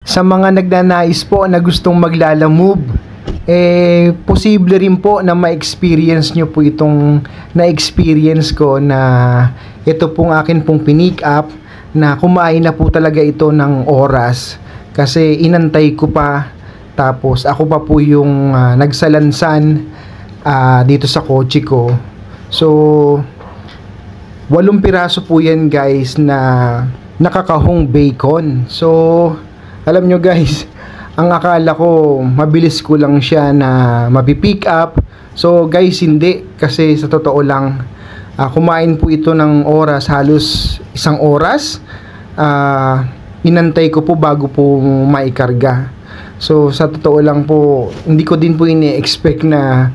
sa mga nagnanais po na gustong maglalamove, posible rin po na ma-experience nyo po itong na-experience ko, na ito pong akin pong pinick up, na kumain na po talaga ito ng oras kasi inantay ko pa, tapos ako pa po yung nagsalansan dito sa kotse ko. So 8 piraso po yan guys na nakakahong bacon. So alam nyo guys, ang akala ko mabilis ko lang siya na mapipick up. So guys, hindi, kasi sa totoo lang kumain po ito ng oras, halos 1 oras. Inantay ko po bago po maikarga. So sa totoo lang po, hindi ko din po ini-expect na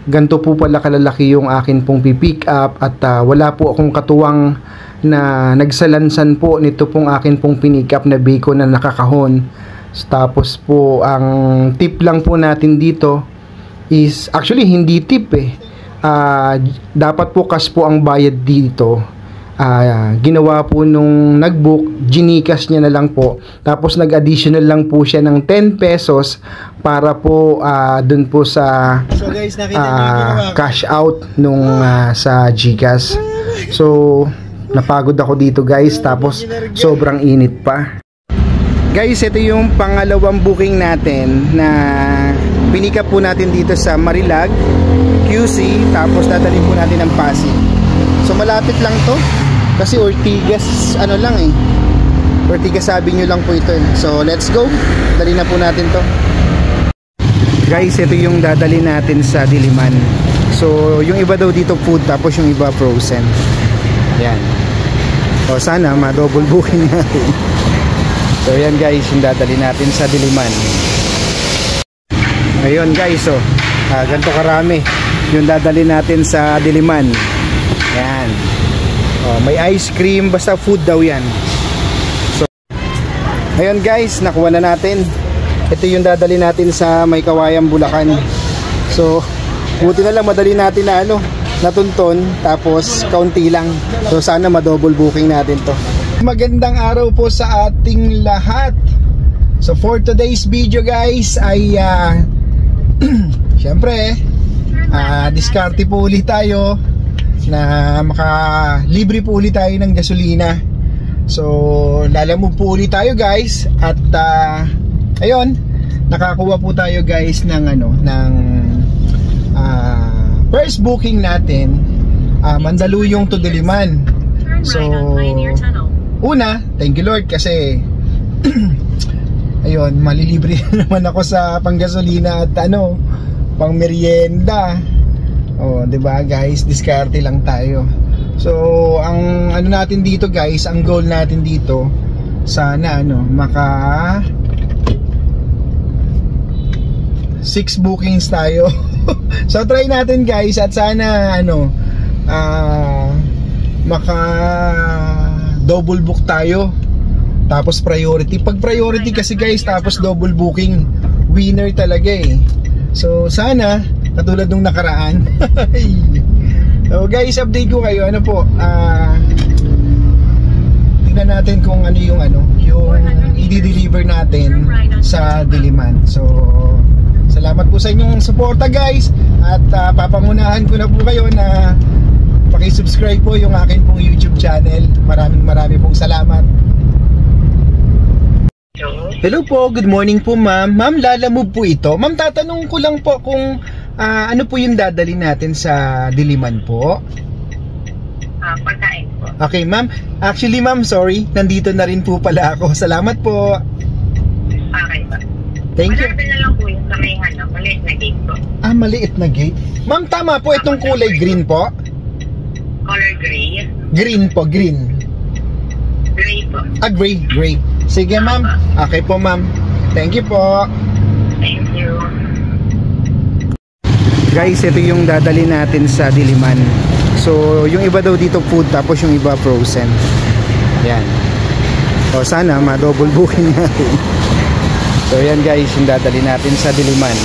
ganito po pala kalalaki yung akin pong pipick up, at wala po akong katuwang na nagsalansan po nito pong akin pong pinick up na bacon na nakakahon. Tapos po ang tip lang po natin dito is, actually hindi tip dapat po cash po ang bayad dito. Ginawa po nung nagbook, ginikas niya na lang po, tapos nag-additional lang po siya ng 10 pesos para po dun po sa cash out nung sa GCash. So napagod ako dito guys, tapos sobrang init pa. Guys, ito yung pangalawang booking natin na pinika po natin dito sa Marilag, QC, tapos dadalhin po natin ng Pasig. So malapit lang to, kasi Ortigas Ortigas sabi nyo lang po ito. So let's go, dali na po natin to. Guys, ito yung dadali natin sa Diliman. So yung iba daw dito food, tapos yung iba frozen. Yan. O sana ma-double booking natin. So yan guys, yung dadali natin sa Diliman. Ayun guys, ganito karami yung dadali natin sa Diliman. Yan. May ice cream, basta food daw yan. So ayun guys, nakuha na natin. Ito yung dadali natin sa May Kawayan, Bulacan. So buti na lang madali natin na natunton, tapos kaunti lang. So sana ma-double booking natin to. Magandang araw po sa ating lahat. So for today's video guys ay syempre diskarte po ulit tayo na makalibre po ulit tayo ng gasolina. So lalamove po ulit tayo guys, at ayun, nakakuha po tayo guys ng first booking natin, Mandaluyong to Diliman. So una, thank you Lord, kasi ayun, malilibre naman ako sa panggasolina at pang merienda. Diba guys, diskarte lang tayo. So ang natin dito guys, ang goal natin dito, sana maka 6 bookings tayo. So try natin guys, at sana maka double book tayo, tapos priority. Pag priority kasi guys, tapos double booking, winner talaga So sana katulad nung nakaraan. So guys, update ko kayo. Tingnan natin kung yung i-deliver natin sa Diliman. So salamat po sa inyong suporta guys, at papangunahan ko na po kayo na paki-subscribe po yung akin pong YouTube channel. Maraming pong salamat. Hello po, good morning po ma'am. Ma'am, lalamove po ito. Ma'am, tatanong ko lang po kung ano po yung dadali natin sa Diliman po? Pagkain po. Okay ma'am, actually ma'am, sorry, nandito na rin po pala ako. Salamat po. Okay po. Thank you. Malapit na lang po yung sa may maliit na gate po. Maliit na gate. Ma'am, tama po, itong kulay green po? Color gray. Green po, green. Gray po. Gray. Sige ma'am. Okay po ma'am. Thank you po. Thank you. Guys, ito yung dadali natin sa Diliman. So yung iba daw dito food, tapos yung iba frozen. Yan. O sana ma-double booking natin. So yan guys, yung dadali natin sa Diliman.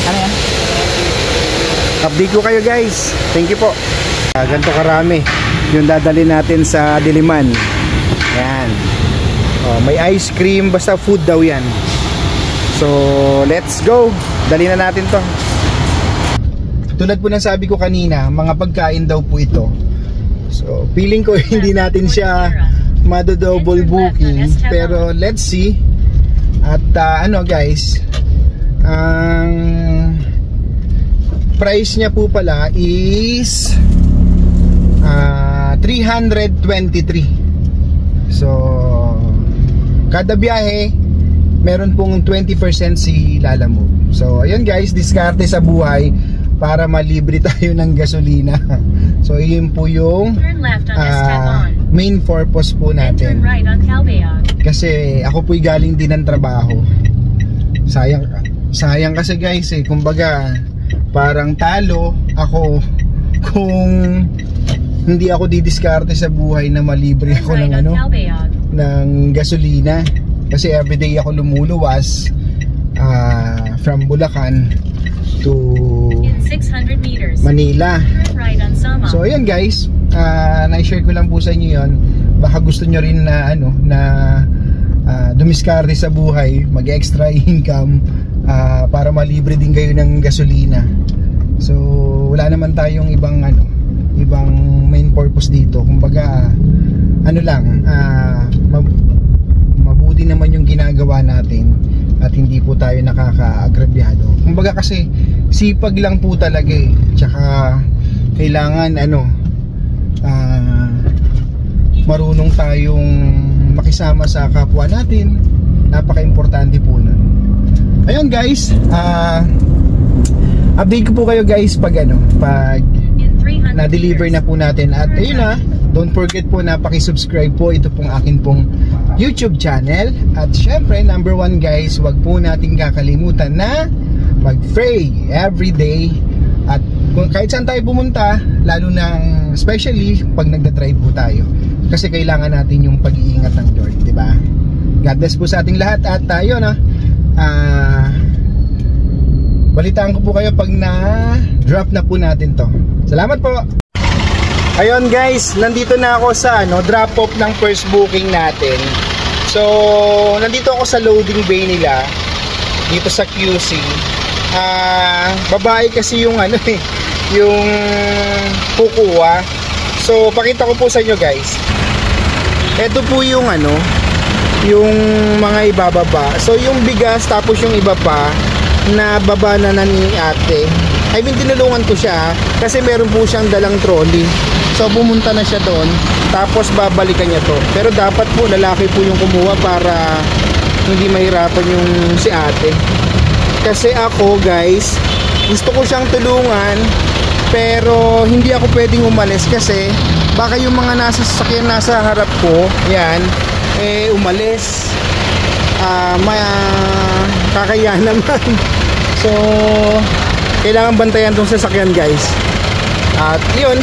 Ano yan? Update ko kayo guys. Thank you po. Ganito karami yung dadali natin sa Diliman. Yan. Oh, may ice cream, basta food daw yan. So, let's go. Dali na natin to. Tulad po ng sabi ko kanina, mga pagkain daw po ito. So, feeling ko hindi natin siya mado-double booking. Pero let's see. At ano guys, ang price niya po pala is 323. So, kada biyahe meron pong 20% si Lalamove. So, ayun guys, diskarte sa buhay para malibre tayo ng gasolina. So, yun po yung main purpose po natin. Kasi ako po'y galing din ng trabaho. Sayang kasi guys kumbaga parang talo ako kung hindi ako didiskarte sa buhay na malibre ako ng ng gasolina. Kasi everyday ako lumuluwas from Bulacan to Manila. So ayan guys, na-share ko lang po sa inyo yon. Baka gusto nyo rin na dumiskarte sa buhay, mag-extra income para malibre din kayo ng gasolina. So wala naman tayong ibang main purpose dito. Kumbaga mabuti naman yung ginagawa natin at hindi po tayo nakaka-agrabyado. Kumbaga kasi sipag lang po talaga tsaka kailangan marunong tayong makisama sa kapwa natin. Napaka-importante po nun. Ayun guys, update ko po kayo guys pag na-deliver na po natin. At ayun don't forget po na paki-subscribe po. Ito pong akin pong YouTube channel. At syempre, number 1 guys, wag po natin kakalimutan na mag-pray everyday. At kung kahit saan tayo pumunta, lalo na especially pag nagda-drive po tayo. Kasi kailangan natin yung pag-iingat ng Lord, di ba? God bless po sa ating lahat. At tayo balitaan ko po kayo pag na-drop na po natin to. Salamat po. Ayun guys, nandito na ako sa drop off ng first booking natin. So, nandito ako sa loading bay nila dito sa QC. Babae kasi yung yung kukuha. So, pakita ko po sa inyo guys. Ito po yung yung mga ibababa. So, yung bigas tapos yung iba pa na baba na ni ate. I mean, tinulungan ko siya kasi meron po siyang dalang trolley. So pumunta na siya doon, tapos babalikan niya to. Pero dapat po lalaki po yung kumuha para hindi mahirapan yung si ate. Kasi ako guys, gusto ko siyang tulungan, pero hindi ako pwedeng umalis kasi baka yung mga nasa sasakyan nasa harap ko, yan, umalis. Kakaya naman. So kailangan bantayan tong sasakyan guys. At yun,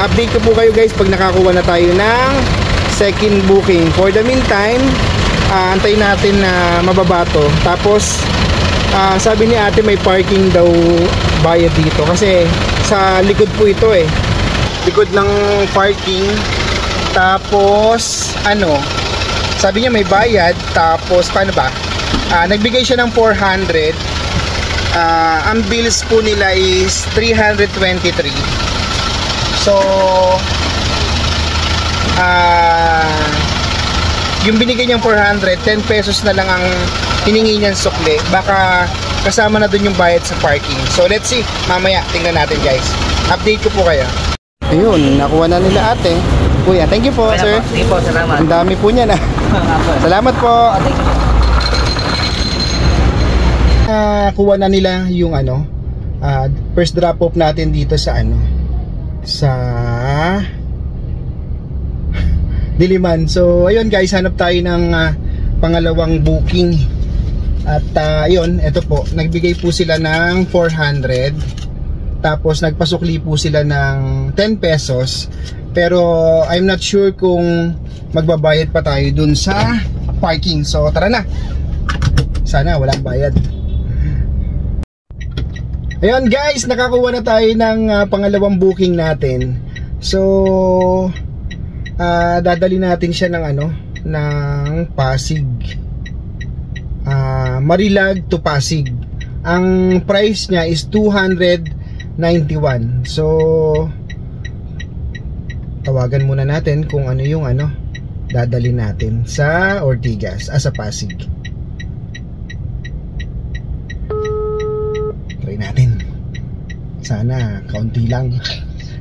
update ko po kayo guys pag nakakuha na tayo ng second booking. For the meantime, antayin natin na mababato. Tapos sabi ni ate may parking daw bayad dito kasi sa likod po ito likod ng parking. Tapos sabi niya may bayad. Tapos paano ba, nagbigay siya ng 400. Ang bills po nila is 323. So yung binigay niyang 400, 10 pesos na lang ang hiningi niyang sukli. Baka kasama na dun yung bayad sa parking. So let's see, mamaya tingnan natin guys. Update ko po kayo. Ayun, nakuha na nila ate. Kuya, thank you po sir. Thank you po, salamat. Ang dami po niya na. Salamat po. Kuha na nila yung first drop off natin dito sa sa Diliman. So ayun guys, hanap tayo ng pangalawang booking. At ayun, eto po, nagbigay po sila ng 400. Tapos nagpasukli po sila ng 10 pesos. Pero I'm not sure kung magbabayad pa tayo dun sa parking. So tara na. Sana walang bayad. Ayun guys, nakakuha na tayo ng pangalawang booking natin. So dadali natin siya ng ng Pasig. Marilag to Pasig. Ang price niya is 291. So tawagan muna natin kung ano yung dadali natin sa Ortigas, sa Pasig. Try natin. Sana kaunti lang.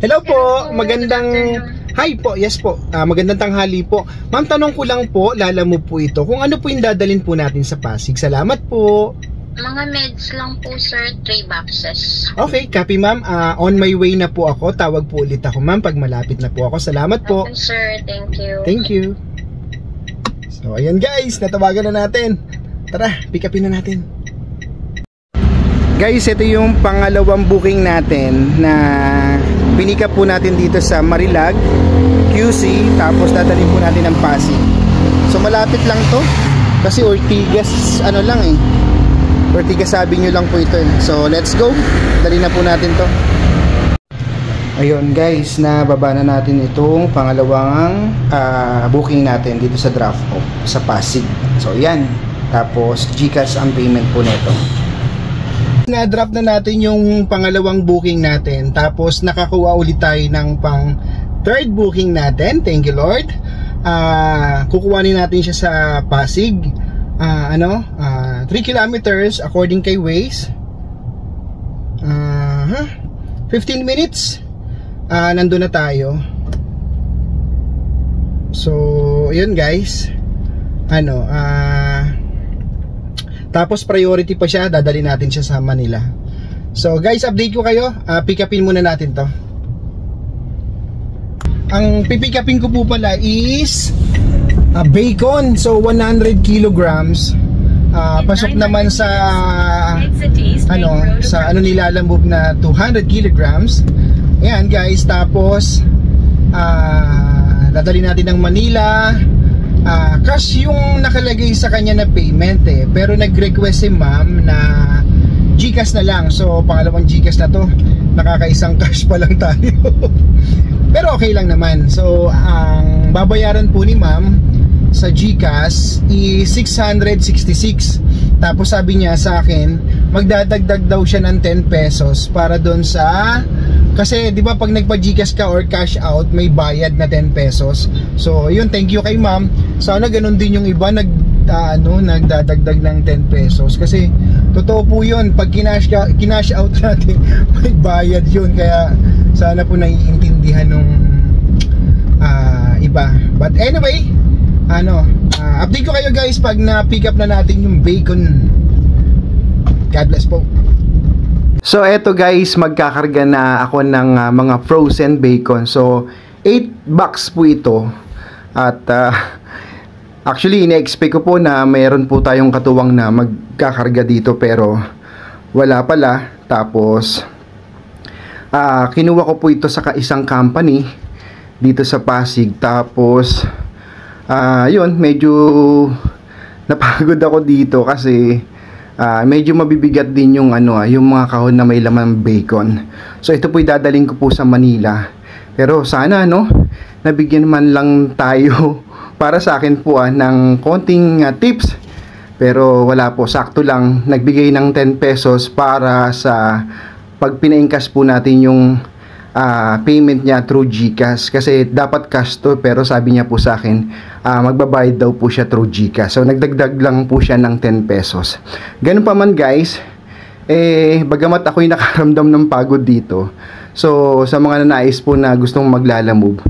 Hello po, magandang hi po, yes po. Magandang tanghali po. Ma'am, tanong ko lang po, Lalamove po ito. Kung ano po yung dadalhin po natin sa Pasig. Salamat po. Mga meds lang po, sir. 3 boxes. Okay, copy ma'am. On my way na po ako. Tawag po ulit ako ma'am pag malapit na po ako. Salamat po. Okay, sir. Thank you. Thank you. So, ayan guys. Natawagan na natin. Tara, pick upin na natin. Guys, ito yung pangalawang booking natin na pinika po natin dito sa Marilag, QC. Tapos dadalhin po natin ng Pasig. So, malapit lang to. Kasi Ortigas, Ortigas sabi nyo lang po ito. So let's go, dali na po natin to. Ayun guys, nababa na natin itong pangalawang booking natin dito sa draft sa Pasig. So yan, tapos GCash ang payment po nito. Na-draft na natin yung pangalawang booking natin. Tapos nakakuha ulit tayo ng pang third booking natin. Thank you Lord. Kukuhanin natin siya sa Pasig. 3 kilometers according kay Waze. 15 minutes nandun na tayo. So yun guys, tapos priority pa siya, dadali natin siya sa Manila. So guys, update ko kayo. Pick upin muna natin to. Ang pipick upin ko po pala is bacon. So 100 kilograms. Pasok naman sa nilalamove na 200 kilograms. Ayan guys, tapos dadali natin ng Manila. Cash yung nakalagay sa kanya na payment pero nag-request si ma'am na GCash na lang. So pangalawang GCash na to, nakakaisang cash pa lang tayo. Pero okay lang naman. So ang babayaran po ni ma'am sa GCash is 666. Tapos sabi niya sa akin, magdadagdag daw siya ng 10 pesos para doon sa, kasi di ba pag nagpa-GCash ka or cash out, may bayad na 10 pesos. So yun, thank you kay ma'am. Sana ganun din yung iba, nagdadagdag ng 10 pesos. Kasi totoo po yun, pag kinash out natin, may bayad yun. Kaya sana po naiintindihan nung iba. But anyway, update ko kayo guys pag na-pick up na natin yung bacon. God bless po. So eto guys, magkakarga na ako ng mga frozen bacon. So 8 box po ito. At actually ina-expect ko po na mayroon po tayong katuwang na magkakarga dito, pero wala pala. Tapos kinuha ko po ito sa isang company dito sa Pasig. Tapos yun, medyo napagod ako dito kasi medyo mabibigat din yung yung mga kahon na may laman bacon. So ito po idadaling ko po sa Manila. Pero sana nabigyan man lang tayo para sa akin po ng konting tips. Pero wala po, sakto lang nagbigay ng 10 pesos para sa pag pina-encash po natin yung payment niya through GCash, kasi dapat cash to, pero sabi niya po sa akin magbabayad daw po siya through GCash. So nagdagdag lang po siya ng 10 pesos. Ganun pa man guys, bagamat ako'y nakaramdam ng pagod dito, so sa mga nanais po na gustong maglalamove,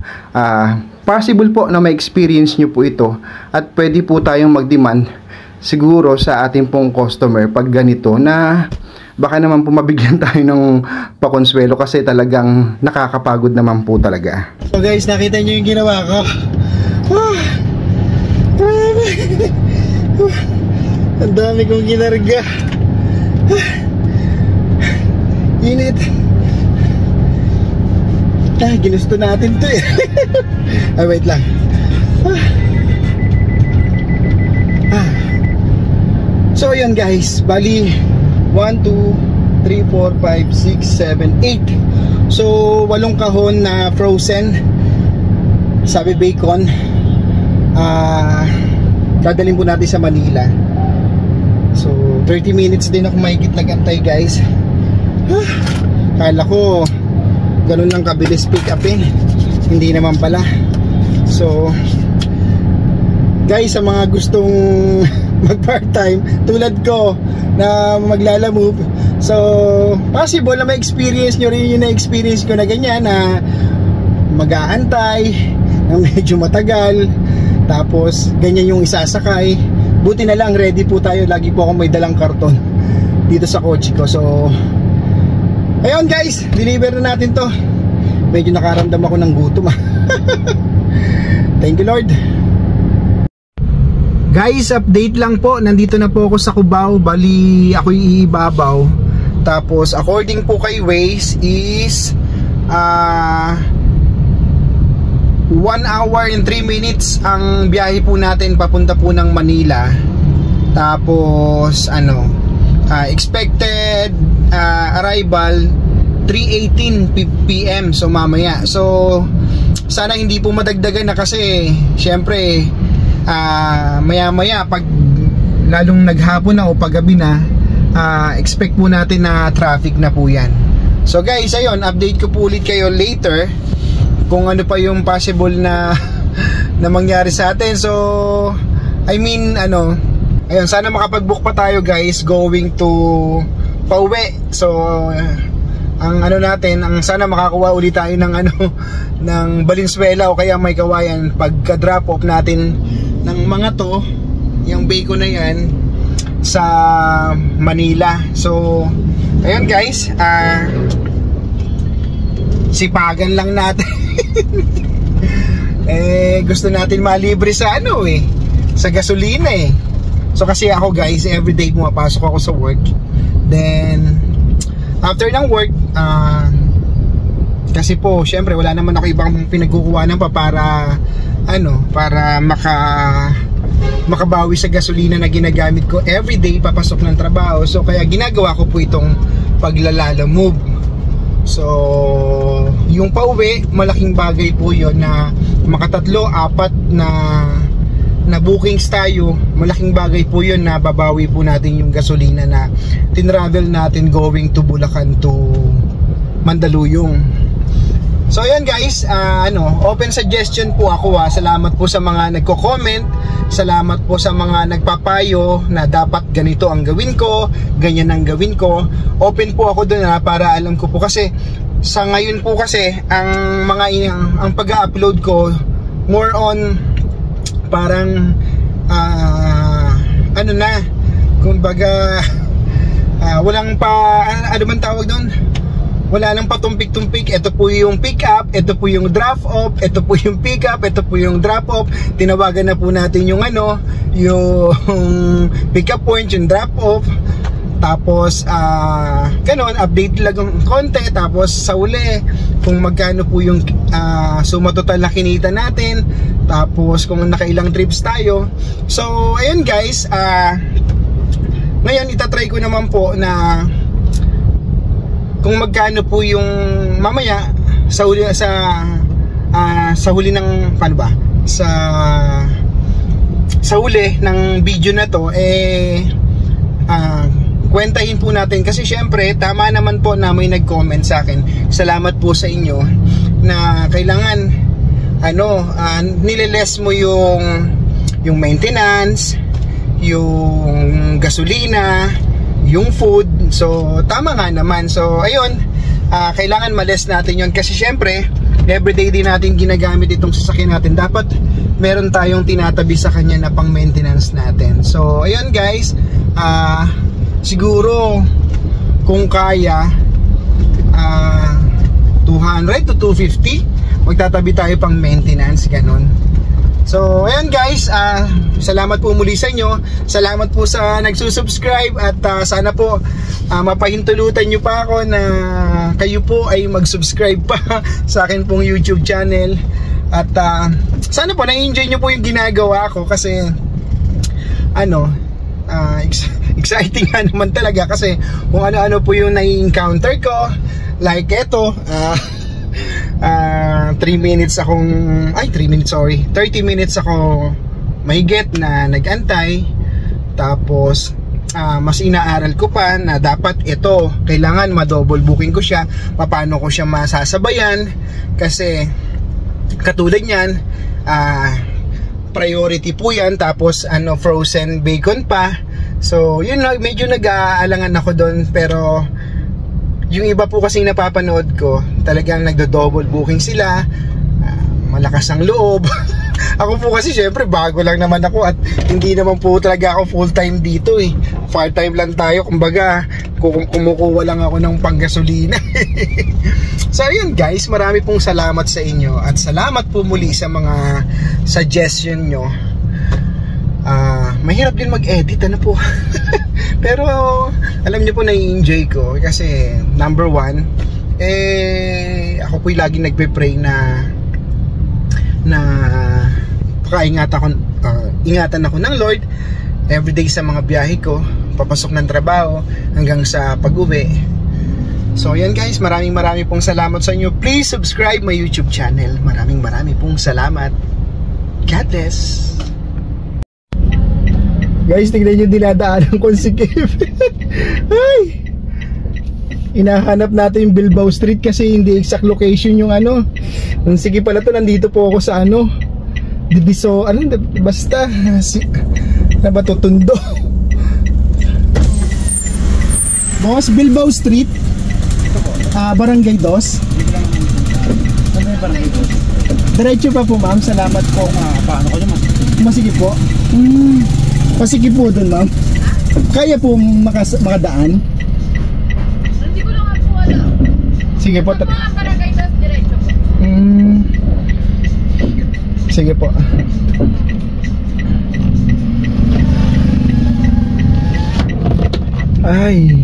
possible po na ma-experience nyo po ito at pwede po tayong mag-demand siguro sa ating pong customer pag ganito, na baka naman po mabigyan tayo ng pakonsuelo kasi talagang nakakapagod naman po talaga. So guys, nakita nyo yung ginawa ko. Ang dami kong ginarga. Init. Ginusto natin to Ay, wait lang. So yun guys, bali 1, 2, 3, 4, 5, 6, 7, 8. So 8 kahon na frozen, sabi bacon. dadalhin po natin sa Manila. So 30 minutes din ako mahigit nagantay guys. Kala ko ganun lang kabilis pick upin, hindi naman pala. So guys, sa mga gustong mag part time tulad ko na maglalamove, so possible na ma-experience nyo rin yung na-experience ko na ganyan, na mag-aantay na medyo matagal, tapos ganyan yung isasakay. Buti na lang ready po tayo, lagi po ako may dalang karton dito sa kotse ko. So ayun guys, deliver na natin to. Medyo nakaramdam ako ng gutom Thank you Lord. Guys, update lang po, nandito na po ako sa Cubao. Bali ako'y iibabaw. Tapos according po kay Waze is 1 hour and 3 minutes ang biyahe po natin papunta po ng Manila. Tapos expected arrival 3:18 PM, so mamaya. So sana hindi po madagdagan na, kasi syempre maya pag lalong naghapon na o paggabi na, expect po natin na traffic na po yan. So guys, ayun, update ko po ulit kayo later kung ano pa yung possible na na mangyari sa atin. So I mean ayun, sana makapag-book pa tayo guys going to pauwi. So ang natin, ang sana makakuha ulit tayo ng ng Valenzuela o kaya May Kawayan pagka drop off natin ng mga to, yung bacon na yan, sa Manila. So ayun guys, sipagan lang natin gusto natin malibre sa sa gasolina So kasi ako guys, everyday pumapasok ako sa work. Then after ng work, kasi po syempre wala naman ako ibang pinagkukuhanan pa para para makabawi sa gasolina na ginagamit ko everyday papasok ng trabaho. So kaya ginagawa ko po itong paglalalamove. So yung pauwi, malaking bagay po yon na makatatlo, apat na bookings tayo. Malaking bagay po yon na babawi po natin yung gasolina na tinravel natin going to Bulacan to Mandaluyong. So ayan guys, open suggestion po ako Salamat po sa mga nagko-comment. Salamat po sa mga nagpapayo na dapat ganito ang gawin ko, ganyan ang gawin ko. Open po ako doon para alam ko po, kasi sa ngayon po kasi ang pag-upload ko more on parang kumbaga walang pa man tawag doon, wala nang patumpik-tumpik. Ito po yung pick up, ito po yung drop off, ito po yung pick up, ito po yung drop off. Tinawagan na po natin yung yung pick up point, yung drop off. Tapos ganon, update lang ng konti. Tapos sa uli kung magkano po yung suma total na kinita natin. Tapos kung nakailang trips tayo. So ayun guys, ngayon itatry ko naman po na kung magkano po yung mamaya sa huli ng sa huli ng video na to, kwentahin po natin. Kasi syempre tama naman po na may nag-comment sa akin. Salamat po sa inyo na kailangan nileles mo yung maintenance, yung gasolina, yung food. So tama nga naman. So ayun, kailangan ma-less natin yun, kasi syempre everyday din natin ginagamit itong sasakyan natin. Dapat meron tayong tinatabi sa kanya na pang maintenance natin. So ayun guys, siguro kung kaya 200 to 250 magtatabi tayo pang maintenance, ganun. So ayan guys, salamat po muli sa inyo. Salamat po sa nagsusubscribe. At sana po mapahintulutan nyo pa ako na kayo po ay mag-subscribe pa sa akin pong YouTube channel. At sana po na-enjoy nyo po yung ginagawa ko, kasi exciting nga naman talaga. Kasi kung ano-ano po yung na-encounter ko, like eto, 30 minutes ako mahigit na nag-antay. Tapos mas inaaral ko pa na dapat ito, kailangan ma-double booking ko siya. Paano ko siya masasabayan? Kasi katulad niyan, priority po yan. Tapos frozen bacon pa. So yun, medyo nag-aalangan ako doon. Pero yung iba po kasi napapanood ko, talagang nagdo-double booking sila. Malakas ang loob. Ako po kasi syempre bago lang naman ako at hindi naman po talaga ako full time dito eh. Part time lang tayo, kumbaga kumukuha lang ako ng panggasolina. So ayun guys, marami pong salamat sa inyo at salamat po muli sa mga suggestion nyo. Mahirap din mag-edit, ano po. Pero alam nyo po, nai-enjoy ko kasi number one, ako po'y laging nagpe-pray na ingatan ako ng Lord everyday sa mga biyahe ko, papasok ng trabaho hanggang sa pag-uwi. So yan guys, maraming pong salamat sa inyo. Please subscribe my YouTube channel. Maraming pong salamat. God bless. Guys, tignan nyo dinadaanan ko si Kev. Ay, inahanap natin yung Bilbao Street kasi hindi exact location yung sige pala to, nandito po ako sa Diviso, basta ba to, Tondo. Boss, Bilbao Street, Barangay 2. Diretso pa po ma'am, salamat po. Paano ko naman? Masige po. Masige po dun ma'am. Kaya po makadaan? Hindi ko lang po alam. Sige po. Mga Barangay 2 diretso po. Sige po. Ay,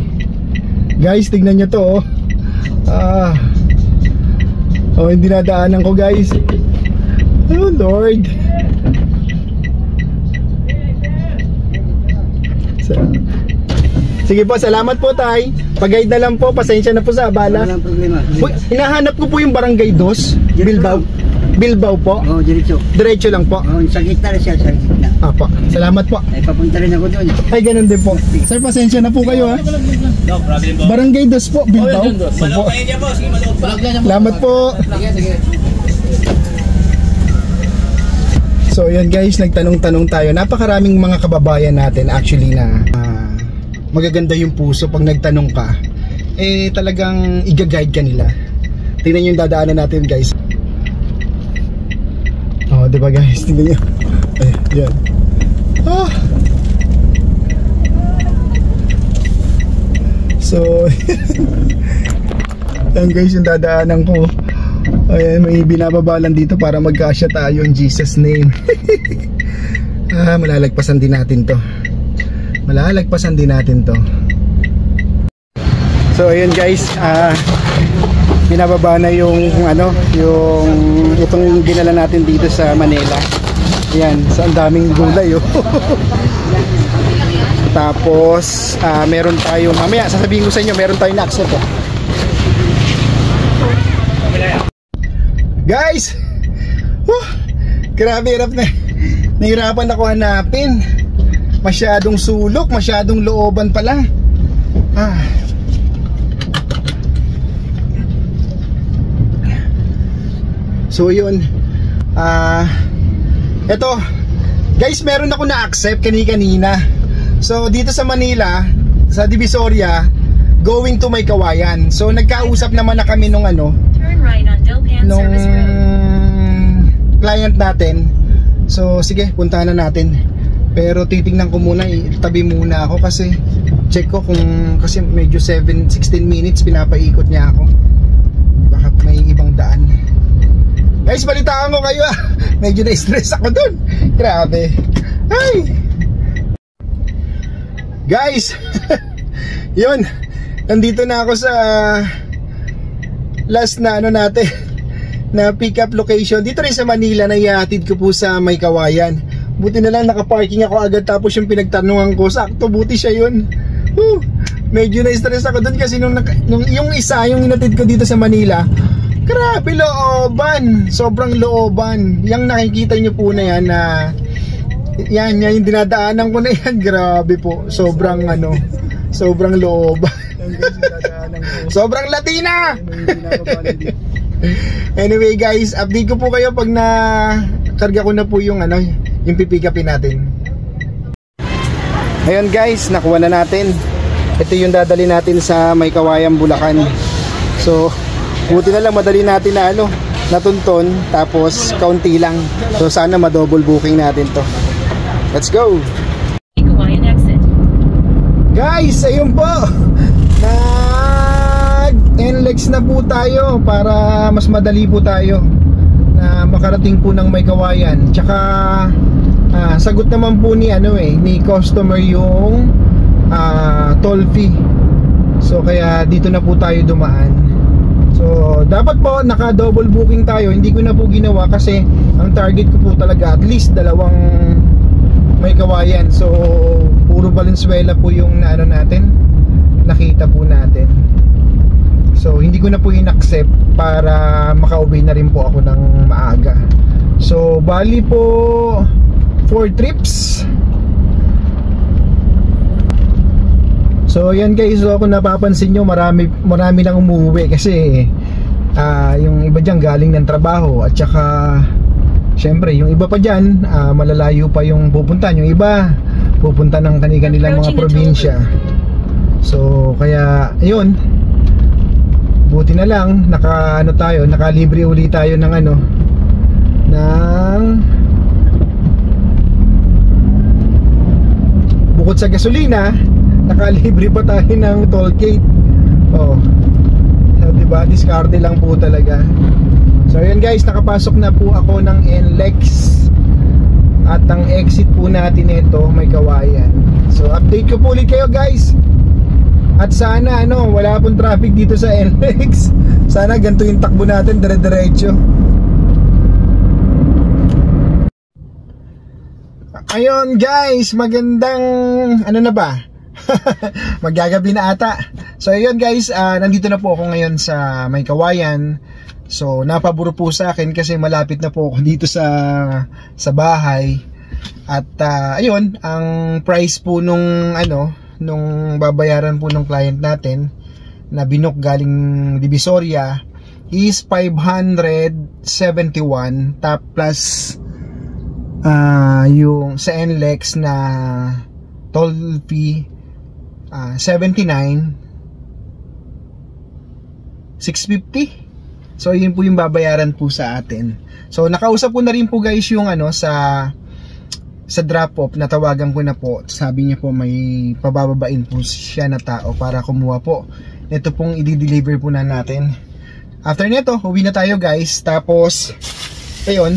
guys, tignan nyo to hindi nadaanan ko guys. Oh Lord. Sige po, salamat po tay. Pag-guide na lang po, pasensya na po sa abala. Walang problema. Hinahanap ko po yung Barangay 2, Bilbao. Bilbao po? Oo, diretso. Diretso lang po? Oo, sa gitna na siya, sa gitna. Apo, salamat po. Ay, papunta rin ako doon. Ay, ganun din po. Sir, pasensya na po kayo ha. No problem po. Barangay 2 po, Bilbao. Malawak kayo dyan po. Sige, malawak po. Salamat po. Sige. So, yan guys, nagtanong-tanong tayo. Napakaraming mga kababayan natin actually na magaganda yung puso pag nagtanong ka. Talagang i-guide ka nila. Tingnan yung dadaanan natin guys. Oh, diba guys? Tingnan nyo. Yan. So, yan guys yung dadaanan ko. Ayan, may binababalan dito para magkasya tayo in Jesus name. Malalagpasan din natin to. So ayun guys, binababa na yung yung itong dinala natin dito sa Manila. Ayan, so ang daming gulay Tapos meron tayo, mamaya sasabihin ko sa inyo, meron tayong na-accept Guys, grabe, hirap na. Nahirapan ako hanapin. Masyadong sulok, masyadong looban pala. So yun, eto guys, meron ako na-accept kanina. So dito sa Manila, sa Divisoria, going to May Kawayan. So nagkausap naman na kami nung Turn right on Dilpan Service Road. Client natin. So sige, puntahan na natin. Pero titingnan ko muna, tabi muna ako kasi check ko kasi medyo 16 minutes pinapaikot niya ako. Baka may ibang daan. Guys, balitaan ko kayo medyo na-stress ako dun. Grabe. Ay! Guys, yun, nandito na ako sa last na natin na pick up location dito rin sa Manila na ihatid ko po sa May Kawayan. Buti na lang naka-parking ako agad, tapos yung pinagtanungan ko, sakto, buti siya yun. Medyo na-stress ako dun kasi nung yung isa, yung inatid ko dito sa Manila, grabe looban, sobrang looban. Yung nakikita nyo po na yan na Yan yung dinadaanan ko na yan. Grabe po. Sobrang sobrang loob. Sobrang Latina. Anyway guys, update ko po kayo pag na karga ko na po yung yung pipikapin natin. Ayun guys, nakuha na natin. Ito yung dadali natin sa May Kawayan, Bulacan. So, buti na lang madali natin na natunton, tapos kaunti lang. So sana ma-double booking natin to. Let's go. Kawayan exit. Guys, ayun po. Nag-NLEX na po tayo para mas madali po tayo na makarating po ng May Kawayan. Tsaka sagot naman po ni ni customer yung toll fee. So kaya dito na po tayo dumaan. So dapat po naka-double booking tayo. Hindi ko na po ginawa kasi ang target ko po talaga at least 2 May Kawayan. So puro Valenzuela po yung natin, nakita po natin. So hindi ko na po in-accept para makauwi na rin po ako ng maaga. So bali po 4 trips. So yan guys, so kung napapansin nyo, marami lang umuwi kasi yung iba dyan galing ng trabaho, at saka syempre yung iba pa dyan malalayo pa yung pupuntahan. Yung iba pupunta ng kanilang mga probinsya. So kaya yun, buti na lang nakalibre uli tayo ng bukod sa gasolina, nakalibre pa tayo ng tollgate. So, diba? Diskarte lang po talaga. So ayan guys, nakapasok na po ako ng NLEX. At ang exit po natin ito, May Kawayan. So update ko po ulit kayo guys. At sana wala pong traffic dito sa NLEX. Sana ganito yung takbo natin, dire-diretso. Ayun guys, magandang na ba? Magagabi na ata. So ayun guys, nandito na po ako ngayon sa May Kawayan. So napaburo po sa akin kasi malapit na po ako dito sa bahay. At ayun, ang price po nung babayaran po ng client natin na binook galing Divisoria is 571 top plus yung sa NLEX na toll fee 650. So yun po yung babayaran po sa atin. So nakausap ko na rin po guys yung sa drop off, natawagan ko na po. Sabi niya po may pabababain po siya na tao para kumuha po. Ito pong i-deliver po na natin. After nito, uwi na tayo guys. Tapos ayun,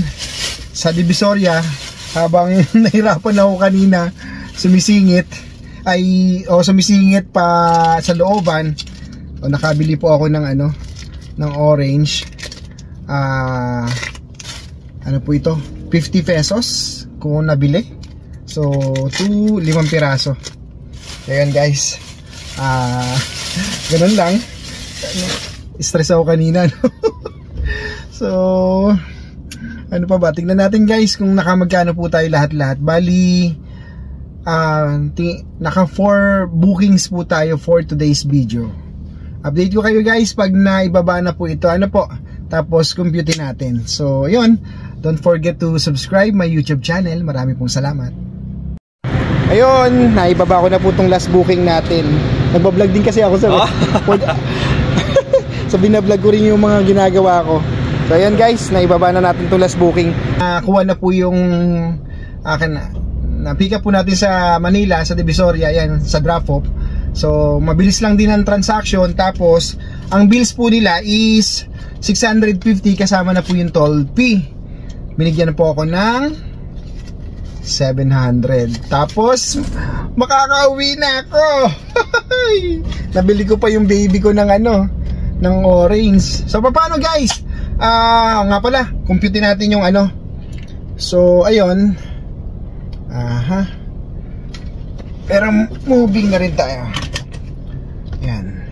sa Divisoria, habang nahirapan ako kanina sumisingit pa sa looban, nakabili po ako ng ng orange. Ano po ito? 50 pesos kung nabili. So 5 piraso. Ayan guys. Ganun lang. Stress ako kanina, So ano pa ba? Tingnan natin guys kung nakamagkano po tayo lahat-lahat. Bali naka 4 bookings po tayo for today's video. Update ko kayo guys pag naibaba na po ito. Tapos compute natin. So yun, don't forget to subscribe my YouTube channel. Marami pong salamat. Ayun, naibaba ko na po itong last booking natin. Nagbablog din kasi ako sa so binablog ko rin yung mga ginagawa ko. So ayan guys, naibaba na natin itong last booking. Kuha na po yung na-pick up po natin sa Manila, sa Divisoria, yan, sa drop off. So mabilis lang din ang transaction. Tapos ang bills po nila is 650 kasama na po yung toll fee. Binigyan na po ako ng 700. Tapos makakauwi na ako. Nabili ko pa yung baby ko ng ng orange. So paano guys? Nga pala, compute natin yung So ayun. Pero moving na rin tayo. Yan.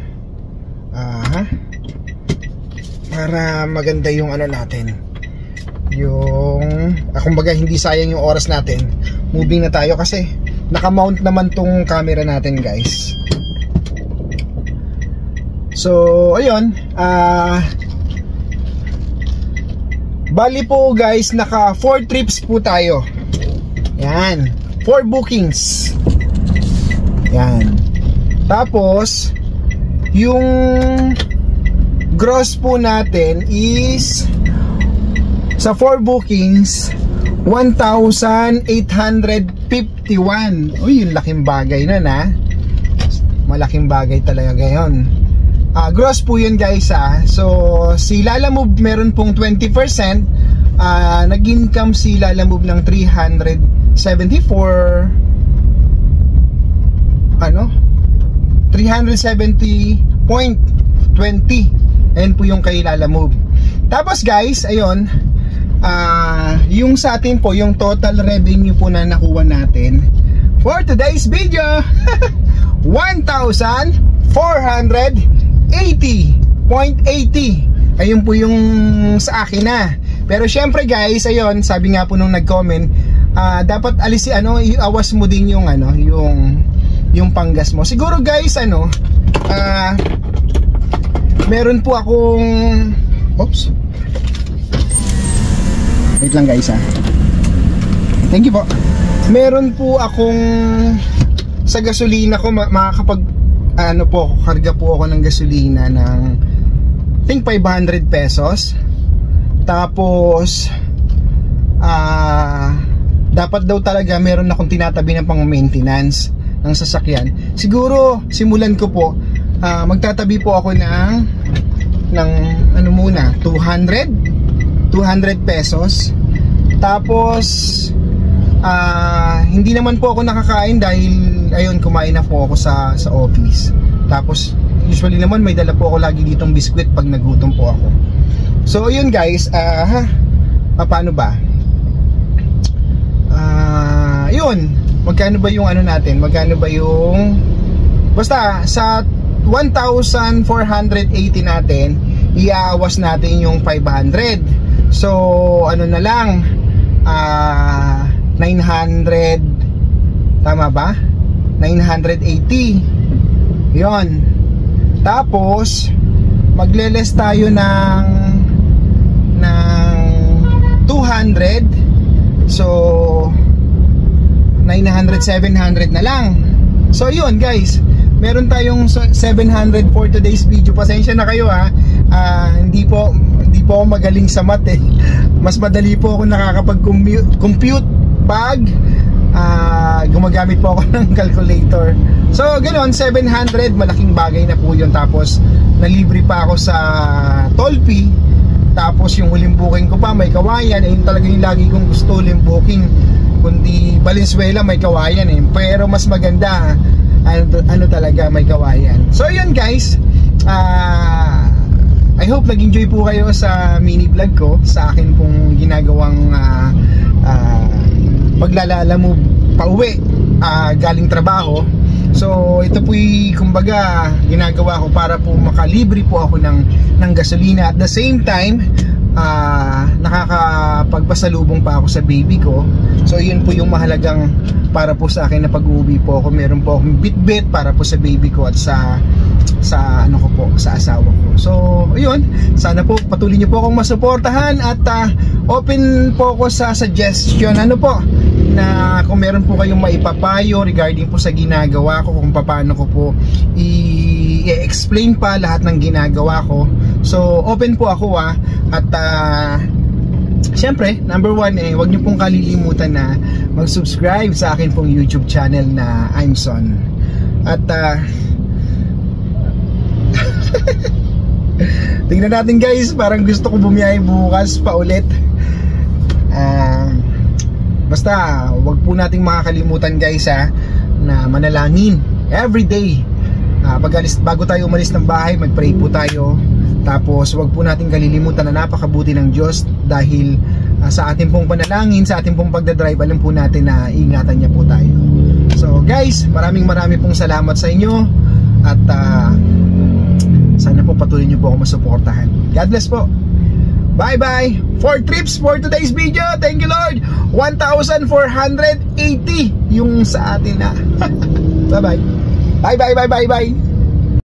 Para maganda yung natin. Yung kumbaga hindi sayang yung oras natin. moving na tayo kasi naka-mount naman tong camera natin, guys. So, ayun, bali po guys, naka 4 trips po tayo. Yan, 4 bookings. Yan. Tapos yung gross po natin is sa 4 bookings 1,851. Uy, yung laking bagay na na. Malaking bagay talaga ngayon. Gross po yun, guys, So si Lalamove meron pong 20%. Nag-income si Lalamove ng 370.20. Ayan po yung kay Lalamove. Tapos guys, ayun, yung sa atin po, yung total revenue po na nakuha natin for today's video 1,480.80. Ayun po yung sa akin na. Pero syempre guys, ayun, sabi nga po nung nag-comment, dapat iwas mo din yung yung panggas mo. Siguro guys, meron po akong wait lang guys, thank you po. Meron po akong sa gasolina ko, makakapag karga po ako ng gasolina ng I think 500 pesos. Tapos dapat daw talaga meron akong tinatabi ng pang maintenance ng sasakyan. Siguro simulan ko po, magtatabi po ako ng 200 pesos. Tapos hindi naman po ako nakakain dahil ayun, kumain na po ako sa office. Tapos usually naman may dala po ako lagi ditong biskwit pag nagutom po ako. So ayun guys, paano ba? Yun, magkano ba yung natin? Magkano ba yung, basta sa 1,480 natin, iaawas natin yung 500. So na lang, 900, tama ba? 980. Yun. Tapos magle-less tayo ng 200. So 900, 700 na lang. So yun guys, meron tayong 700 for today's video. Pasensya na kayo hindi po ako magaling sa math eh. Mas madali po ako nakakapag-compute pag gumagamit po ako ng calculator. So ganoon, 700, malaking bagay na po yun. Tapos nalibre pa ako sa toll fee. Tapos yung huling booking ko pa may Kawayan. Yun talaga yung lagi kong gusto, huling booking. Kundi Valenzuela may Kawayan eh. Pero mas maganda talaga may Kawayan. So yun guys, I hope nag-enjoy po kayo sa mini vlog ko, sa akin pong ginagawang paglalalamove pauwi galing trabaho. So ito po'y kumbaga ginagawa ko para po makalibre po ako ng gasolina. At the same time, nakakapagpasalubong pa ako sa baby ko. So yun po yung mahalagang para po sa akin na pag-uwi po ako. Meron po akong bit-bit para po sa baby ko at sa asawa ko. So ayun, sana po patuloy niyo po akong masuportahan at open po ako sa suggestion na kung meron po kayong maipapayo regarding po sa ginagawa ko, kung paano ko po i-explain pa lahat ng ginagawa ko. So open po ako at syempre, number 1 huwag niyo pong kalilimutan na mag-subscribe sa akin pong YouTube channel na I'm Son. At tingnan natin guys, parang gusto ko bumiyahe bukas pa ulit. Basta wag po nating makakalimutan guys na manalangin everyday. Bago tayo umalis ng bahay, mag-pray po tayo. Tapos wag po nating kalilimutan na napakabuti ng Diyos dahil sa ating pong panalangin, sa ating pong pagdadrive, alam po natin na ingatan niya po tayo. So guys, maraming pong salamat sa inyo at sana po patuloy niyo po ako masuportahan. God bless po. Bye-bye. 4 trips for today's video. Thank you, Lord. 1,480 yung sa atin na. Bye-bye. Bye-bye.